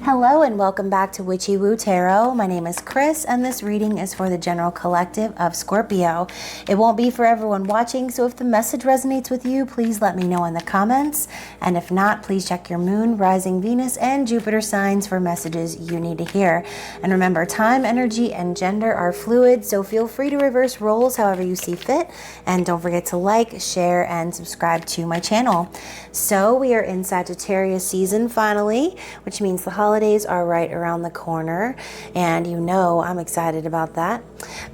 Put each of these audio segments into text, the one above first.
Hello and welcome back to Witchy-Woo Tarot. My name is Chris and this reading is for the general collective of Scorpio. It won't be for everyone watching, so if the message resonates with you, please let me know in the comments. And if not, please check your moon, rising Venus, and Jupiter signs for messages you need to hear. And remember, time, energy, and gender are fluid, so feel free to reverse roles however you see fit. And don't forget to like, share, and subscribe to my channel. So we are in Sagittarius season finally, which means the holidays are right around the corner, and you know I'm excited about that.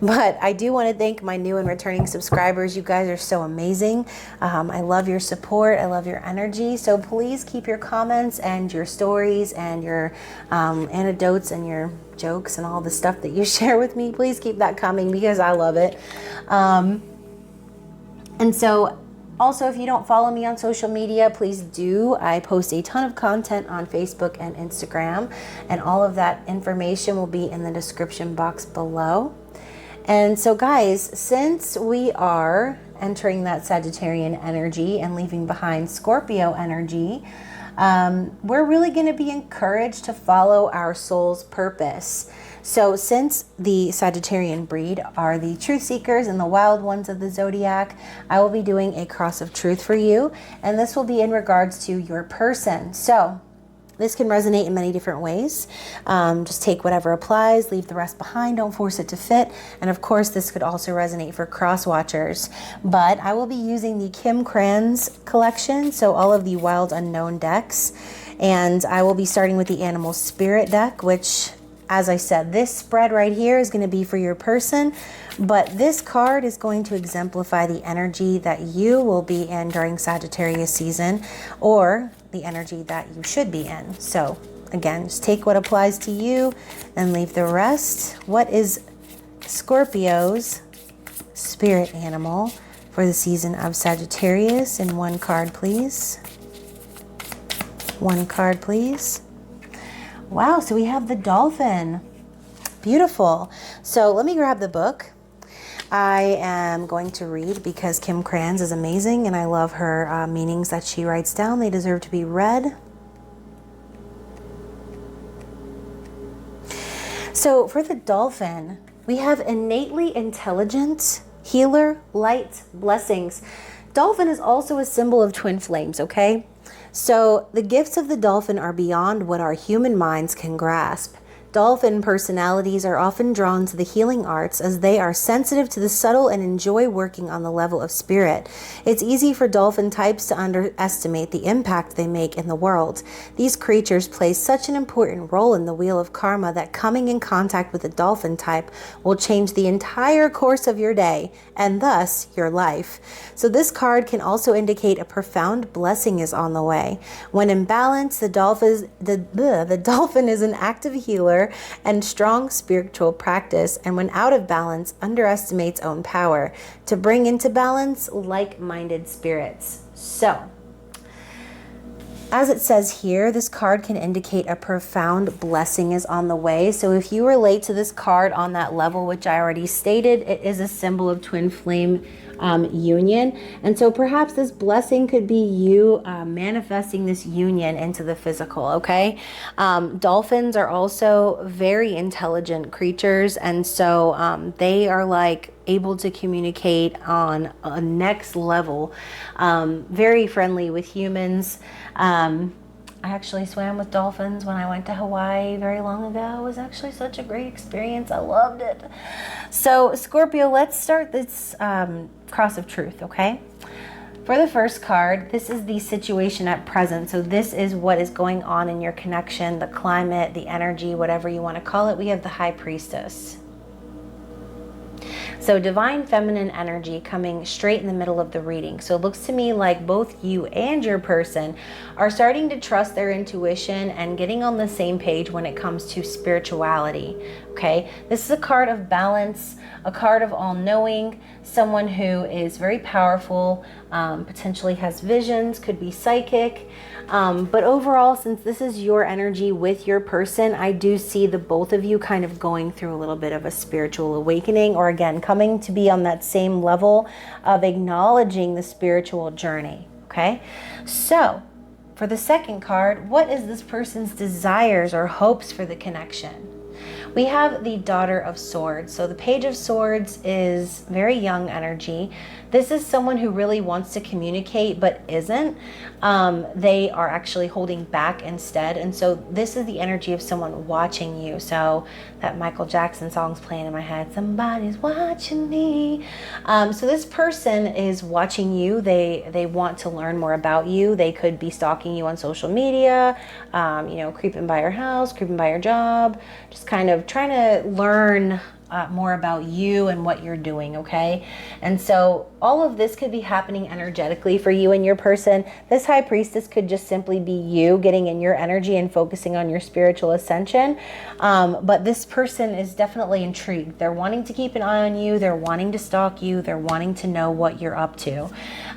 But I do want to thank my new and returning subscribers. You guys are so amazing. I love your support. I love your energy. So please keep your comments and your stories and your anecdotes and your jokes and all the stuff that you share with me. Please keep that coming because I love it. And so also, if you don't follow me on social media, please do. I post a ton of content on Facebook and Instagram, and all of that information will be in the description box below. And so guys, since we are entering that Sagittarian energy and leaving behind Scorpio energy, we're really going to be encouraged to follow our soul's purpose. So since the Sagittarian breed are the truth seekers and the wild ones of the zodiac, I will be doing a cross of truth for you, and this will be in regards to your person. So this can resonate in many different ways. Just take whatever applies, leave the rest behind, don't force it to fit. And of course, this could also resonate for cross watchers. But I will be using the Kim Kranz collection, so all of the wild unknown decks. And I will be starting with the animal spirit deck, which, as I said, this spread right here is going to be for your person, but this card is going to exemplify the energy that you will be in during Sagittarius season, or the energy that you should be in. So again, just take what applies to you and leave the rest. What is Scorpio's spirit animal for the season of Sagittarius? And one card, please. One card, please. Wow, so we have the dolphin. Beautiful. So let me grab the book. I am going to read because Kim Kranz is amazing and I love her meanings that she writes down. They deserve to be read. So for the dolphin, we have innately intelligent, healer, light, blessings. Dolphin is also a symbol of twin flames, okay? So the gifts of the dolphin are beyond what our human minds can grasp. Dolphin personalities are often drawn to the healing arts as they are sensitive to the subtle and enjoy working on the level of spirit. It's easy for dolphin types to underestimate the impact they make in the world. These creatures play such an important role in the wheel of karma that coming in contact with a dolphin type will change the entire course of your day and thus your life. So this card can also indicate a profound blessing is on the way. When in balance, the dolphin is an active healer and strong spiritual practice, and when out of balance, underestimates own power to bring into balance like-minded spirits. So, as it says here, this card can indicate a profound blessing is on the way. So if you relate to this card on that level, which I already stated, it is a symbol of twin flame union. And so perhaps this blessing could be you manifesting this union into the physical, okay? Dolphins are also very intelligent creatures. And so they are like able to communicate on a next level, very friendly with humans. I actually swam with dolphins when I went to Hawaii very long ago. It was actually such a great experience. I loved it. So Scorpio, let's start this cross of truth, okay? For the first card, this is the situation at present. So this is what is going on in your connection, the climate, the energy, whatever you want to call it. We have the High Priestess. So divine feminine energy coming straight in the middle of the reading. So it looks to me like both you and your person are starting to trust their intuition and getting on the same page when it comes to spirituality. Okay, this is a card of balance, a card of all-knowing, someone who is very powerful, potentially has visions, could be psychic. But overall, since this is your energy with your person, I do see the both of you kind of going through a little bit of a spiritual awakening, or again, coming to be on that same level of acknowledging the spiritual journey. Okay, so for the second card, what is this person's desires or hopes for the connection? We have the Daughter of Swords. So the Page of Swords is very young energy. This is someone who really wants to communicate but isn't. They are actually holding back instead. And so this is the energy of someone watching you. So that Michael Jackson song's playing in my head. Somebody's watching me. So this person is watching you. They want to learn more about you. They could be stalking you on social media, creeping by your house, creeping by your job, just kind of trying to learn more about you and what you're doing, okay? And so all of this could be happening energetically for you and your person. This High Priestess could just simply be you getting in your energy and focusing on your spiritual ascension. But this person is definitely intrigued. They're wanting to keep an eye on you. They're wanting to stalk you. They're wanting to know what you're up to.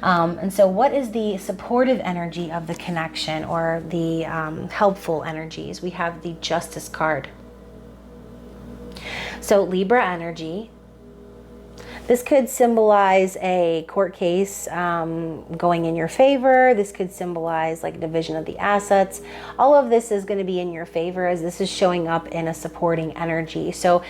And so what is the supportive energy of the connection, or the helpful energies? We have the Justice card. So Libra energy. This could symbolize a court case going in your favor. This could symbolize like division of the assets. All of this is going to be in your favor, as this is showing up in a supporting energy. So,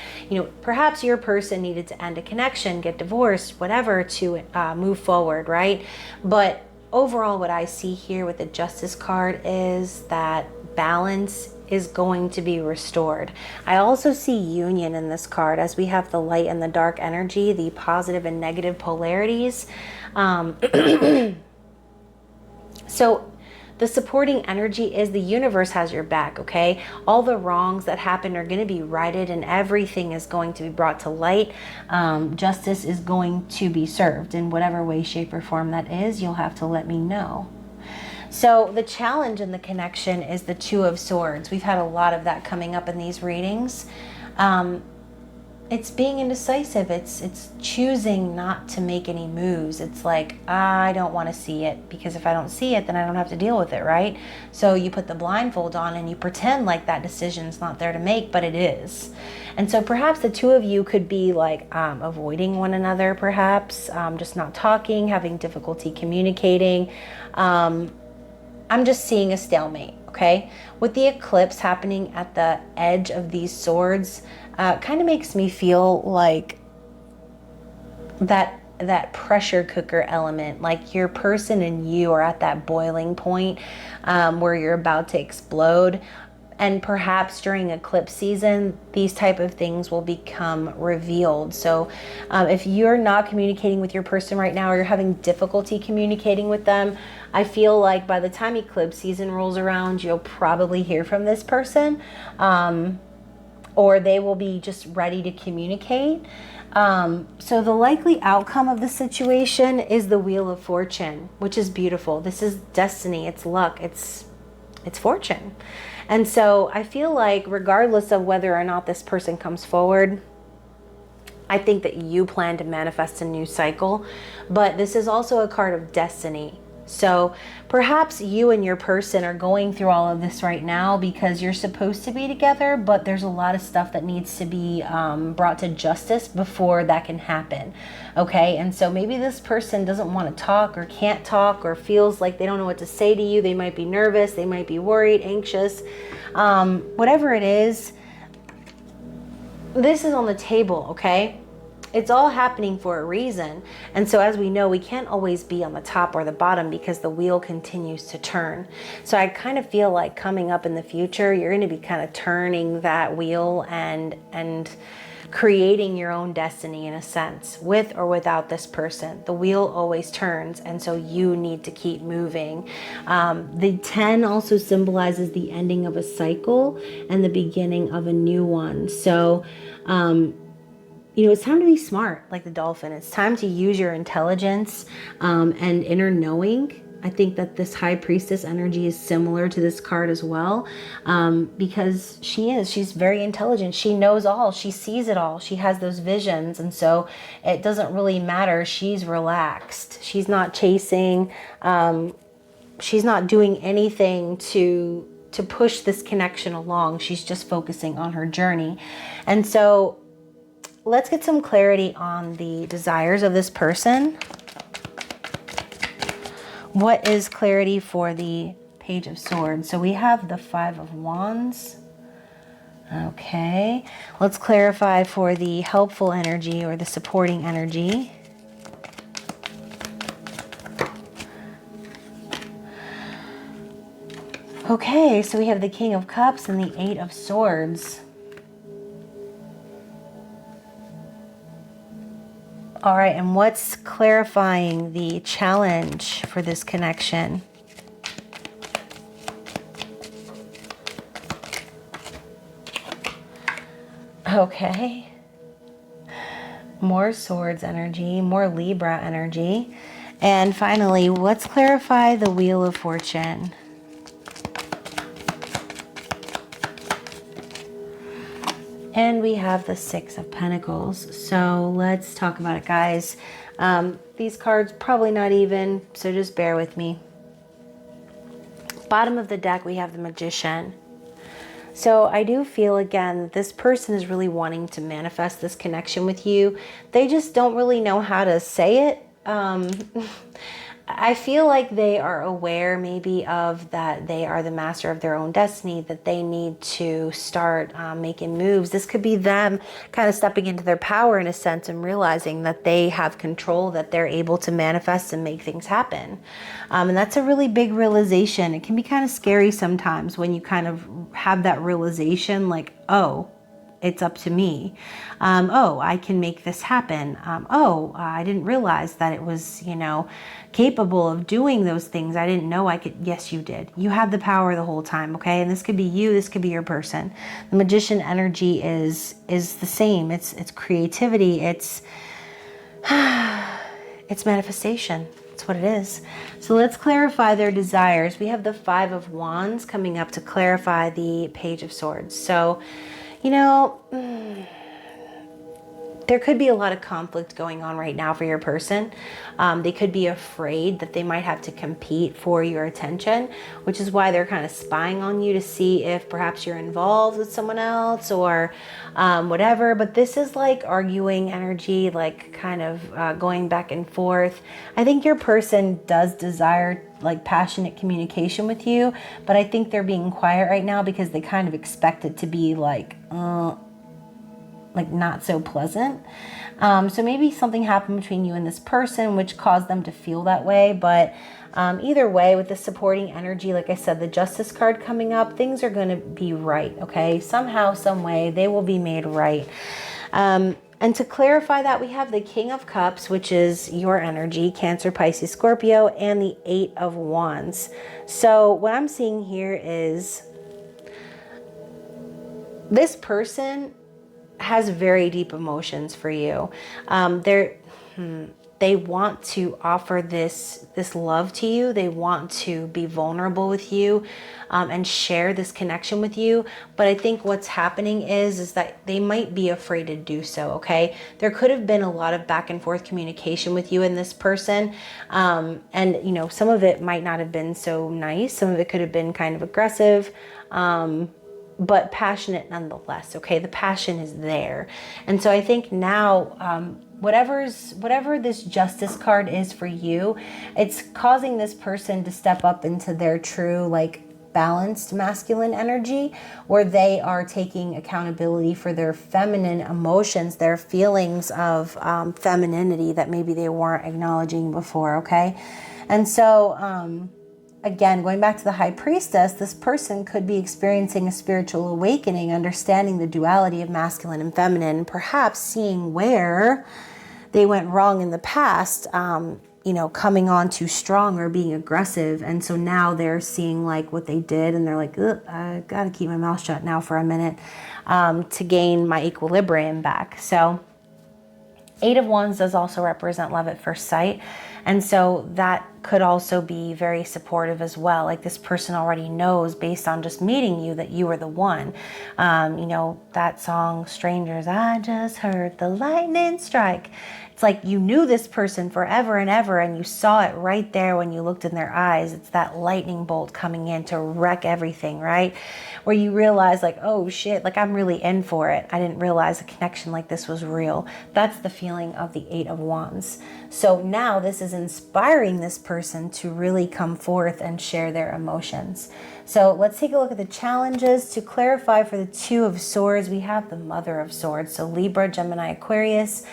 perhaps your person needed to end a connection, get divorced, whatever, to move forward, right? But overall, what I see here with the Justice card is that balance is going to be restored. I also see union in this card, as we have the light and the dark energy, the positive and negative polarities. So the supporting energy is the universe has your back, okay? All the wrongs that happen are going to be righted, and everything is going to be brought to light. Justice is going to be served in whatever way, shape, or form that is. You'll have to let me know. So the challenge in the connection is the Two of Swords. We've had a lot of that coming up in these readings. It's being indecisive. It's choosing not to make any moves. It's like, I don't want to see it, because if I don't see it, then I don't have to deal with it, right? So you put the blindfold on and you pretend like that decision's not there to make, but it is. And so perhaps the two of you could be like avoiding one another, perhaps, just not talking, having difficulty communicating. I'm just seeing a stalemate, okay? With the eclipse happening at the edge of these swords, kind of makes me feel like that pressure cooker element, like your person and you are at that boiling point where you're about to explode. And perhaps during eclipse season, these type of things will become revealed. So if you're not communicating with your person right now, or you're having difficulty communicating with them, I feel like by the time eclipse season rolls around, you'll probably hear from this person, or they will be just ready to communicate. So the likely outcome of the situation is the Wheel of Fortune, which is beautiful. This is destiny, it's luck, it's fortune. And so I feel like regardless of whether or not this person comes forward, I think that you plan to manifest a new cycle. But this is also a card of destiny. So perhaps you and your person are going through all of this right now because you're supposed to be together, but there's a lot of stuff that needs to be brought to justice before that can happen. Okay, and so maybe this person doesn't want to talk, or can't talk, or feels like they don't know what to say to you. They might be nervous, they might be worried, anxious, whatever it is. This is on the table, okay? It's all happening for a reason. And so as we know, we can't always be on the top or the bottom, because the wheel continues to turn. So I kind of feel like coming up in the future, you're going to be kind of turning that wheel and creating your own destiny in a sense, with or without this person. The wheel always turns, and so you need to keep moving. The 10 also symbolizes the ending of a cycle and the beginning of a new one. So it's time to be smart, like the dolphin. It's time to use your intelligence and inner knowing. I think that this High Priestess energy is similar to this card as well, because she's very intelligent. She knows all. She sees it all. She has those visions. And so it doesn't really matter. She's relaxed. She's not chasing. She's not doing anything to push this connection along. She's just focusing on her journey. And so let's get some clarity on the desires of this person. What is clarity for the Page of Swords. So we have the Five of Wands. Okay, let's clarify for the helpful energy or the supporting energy. Okay, so we have the King of Cups and the Eight of Swords. All right, and what's clarifying the challenge for this connection? Okay. More Swords energy, more Libra energy. And finally, let's clarify the Wheel of Fortune. And we have the Six of Pentacles. So let's talk about it, guys. These cards probably not even, so just bear with me. Bottom of the deck, we have the Magician. So I do feel, again, this person is really wanting to manifest this connection with you. They just don't really know how to say it. I feel like they are aware maybe of that they are the master of their own destiny, that they need to start making moves. This could be them kind of stepping into their power in a sense and realizing that they have control, that they're able to manifest and make things happen. And that's a really big realization. It can be kind of scary sometimes when you kind of have that realization like, oh, it's up to me. Oh, I can make this happen. Oh, I didn't realize that it was, you know, capable of doing those things. I didn't know I could. Yes, you did. You had the power the whole time, okay? And this could be you. This could be your person. The Magician energy is the same. It's creativity. It's manifestation. That's what it is. So let's clarify their desires. We have the Five of Wands coming up to clarify the Page of Swords. So, you know, there could be a lot of conflict going on right now for your person. They could be afraid that they might have to compete for your attention, which is why they're kind of spying on you to see if perhaps you're involved with someone else or whatever. But this is like arguing energy, like kind of going back and forth. I think your person does desire like passionate communication with you, but I think they're being quiet right now because they kind of expect it to be like not so pleasant. So maybe something happened between you and this person which caused them to feel that way. But either way, with the supporting energy, like I said, the Justice card coming up, things are going to be right, okay? Somehow, some way, they will be made right. And to clarify that, we have the King of Cups, which is your energy, Cancer, Pisces, Scorpio, and the Eight of Wands. So what I'm seeing here is this person has very deep emotions for you. They want to offer this love to you. They want to be vulnerable with you and share this connection with you. But I think what's happening is that they might be afraid to do so, okay? There could have been a lot of back and forth communication with you and this person. And, you know, some of it might not have been so nice. Some of it could have been kind of aggressive. But passionate nonetheless, okay? The passion is there. And so I think now, whatever this Justice card is for you, it's causing this person to step up into their true, like, balanced masculine energy, where they are taking accountability for their feminine emotions, their feelings of femininity that maybe they weren't acknowledging before, okay? And so, again, going back to the High Priestess, this person could be experiencing a spiritual awakening, understanding the duality of masculine and feminine, and perhaps seeing where they went wrong in the past, you know, coming on too strong or being aggressive. And so now they're seeing like what they did and they're like, I gotta keep my mouth shut now for a minute to gain my equilibrium back. So Eight of Wands does also represent love at first sight. And so that could also be very supportive as well. Like this person already knows based on just meeting you that you are the one. You know, that song, Strangers, I just heard the lightning strike. It's like you knew this person forever and ever, and you saw it right there when you looked in their eyes. It's that lightning bolt coming in to wreck everything, right? Where you realize like, oh shit, like I'm really in for it. I didn't realize a connection like this was real. That's the feeling of the Eight of Wands. So now this is inspiring this person to really come forth and share their emotions. So let's take a look at the challenges. To clarify for the Two of Swords, we have the Mother of Swords. So Libra, Gemini, Aquarius.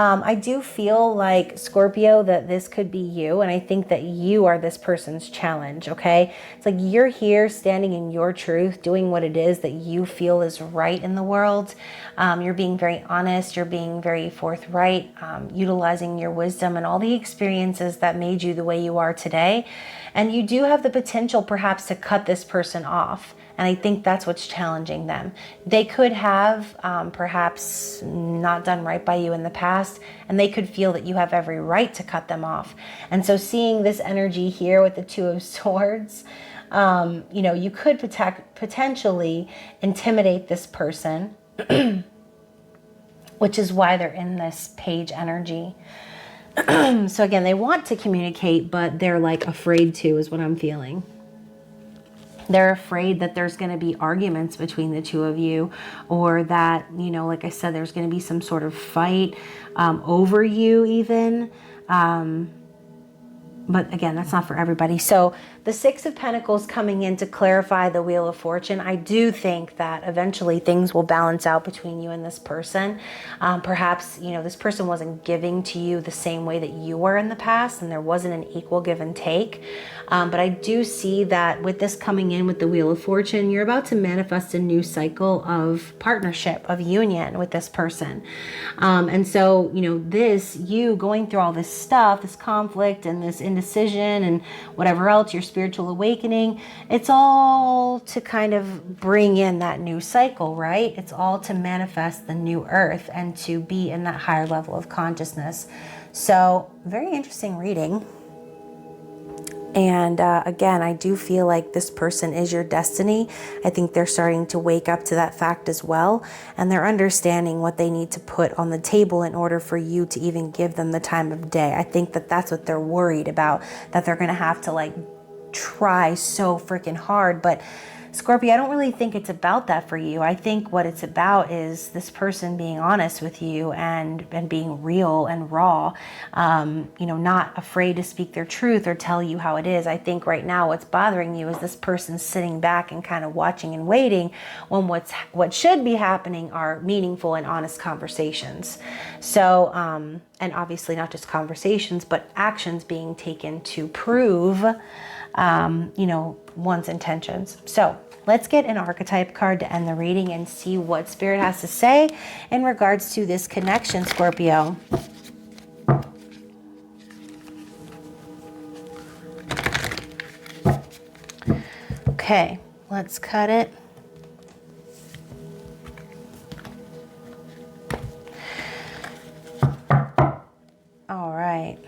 I do feel like, Scorpio, that this could be you, and I think that you are this person's challenge, okay? It's like you're here standing in your truth, doing what it is that you feel is right in the world. You're being very honest, you're being very forthright, utilizing your wisdom and all the experiences that made you the way you are today. And you do have the potential perhaps to cut this person off. And I think that's what's challenging them. They could have perhaps not done right by you in the past, and they could feel that you have every right to cut them off. And so seeing this energy here with the Two of Swords, you know, you could potentially intimidate this person, which is why they're in this Page energy. So again, they want to communicate, but they're like afraid to, is what I'm feeling. They're afraid that there's going to be arguments between the two of you, or that, you know, like I said, there's going to be some sort of fight over you even. But again, that's not for everybody. So the Six of Pentacles coming in to clarify the Wheel of Fortune. I do think that eventually things will balance out between you and this person. Perhaps, you know, this person wasn't giving to you the same way that you were in the past, and there wasn't an equal give and take. But I do see that with this coming in with the Wheel of Fortune, you're about to manifest a new cycle of partnership, of union with this person. And so, you know, you going through all this stuff, this conflict and this indecision and whatever else, your spiritual awakening, it's all to kind of bring in that new cycle, right? It's all to manifest the new earth and to be in that higher level of consciousness. So very interesting reading. And again, I do feel like this person is your destiny. I think they're starting to wake up to that fact as well. And they're understanding what they need to put on the table in order for you to even give them the time of day. I think that that's what they're worried about, that they're going to have to like try so freaking hard. But Scorpio, I don't really think it's about that for you. I think what it's about is this person being honest with you and being real and raw, you know, not afraid to speak their truth or tell you how it is. I think right now what's bothering you is this person sitting back and kind of watching and waiting when what should be happening are meaningful and honest conversations. So, and obviously not just conversations, but actions being taken to prove, you know, one's intentions. So let's get an archetype card to end the reading and see what Spirit has to say in regards to this connection, Scorpio. Okay, let's cut it. All right.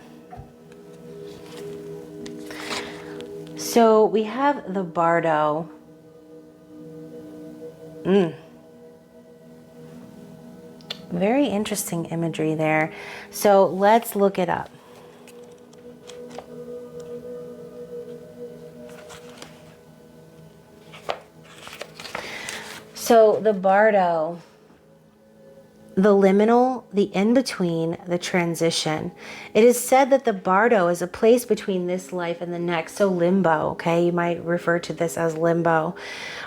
So we have the Bardo. Very interesting imagery there. So let's look it up. So the Bardo, the liminal, the in-between, the transition. It is said that the Bardo is a place between this life and the next. So limbo, okay? You might refer to this as limbo.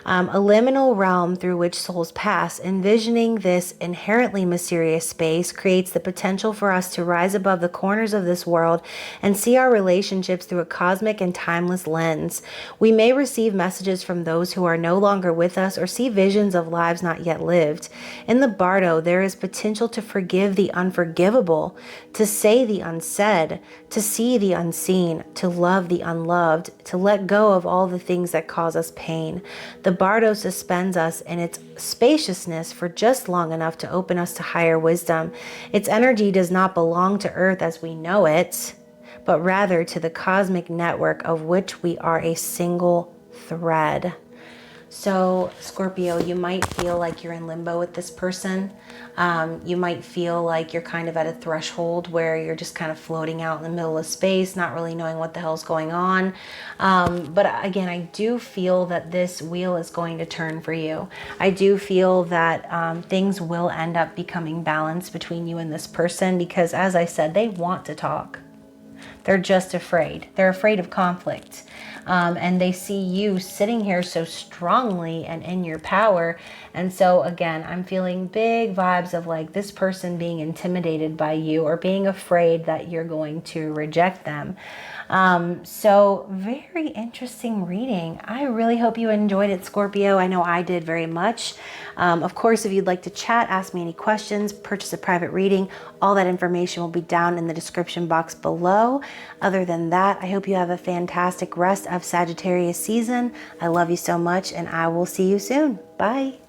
A liminal realm through which souls pass. Envisioning this inherently mysterious space creates the potential for us to rise above the corners of this world and see our relationships through a cosmic and timeless lens. We may receive messages from those who are no longer with us or see visions of lives not yet lived. In the Bardo, there is potential to forgive the unforgivable, to say the unsaid, to see the unseen, to love the unloved, to let go of all the things that cause us pain. The Bardo suspends us in its spaciousness for just long enough to open us to higher wisdom. Its energy does not belong to Earth as we know it, but rather to the cosmic network of which we are a single thread. So, Scorpio, you might feel like you're in limbo with this person. You might feel like you're kind of at a threshold where you're just kind of floating out in the middle of space, not really knowing what the hell's going on. But again, I do feel that this wheel is going to turn for you. I do feel that things will end up becoming balanced between you and this person because, as I said, they want to talk. They're just afraid. They're afraid of conflict. And they see you sitting here so strongly and in your power. And so again, I'm feeling big vibes of like this person being intimidated by you or being afraid that you're going to reject them. So very interesting reading. I really hope you enjoyed it, Scorpio. I know I did very much. Of course, if you'd like to chat, ask me any questions, purchase a private reading, all that information will be down in the description box below. Other than that, I hope you have a fantastic rest of Sagittarius season. I love you so much, and I will see you soon. Bye.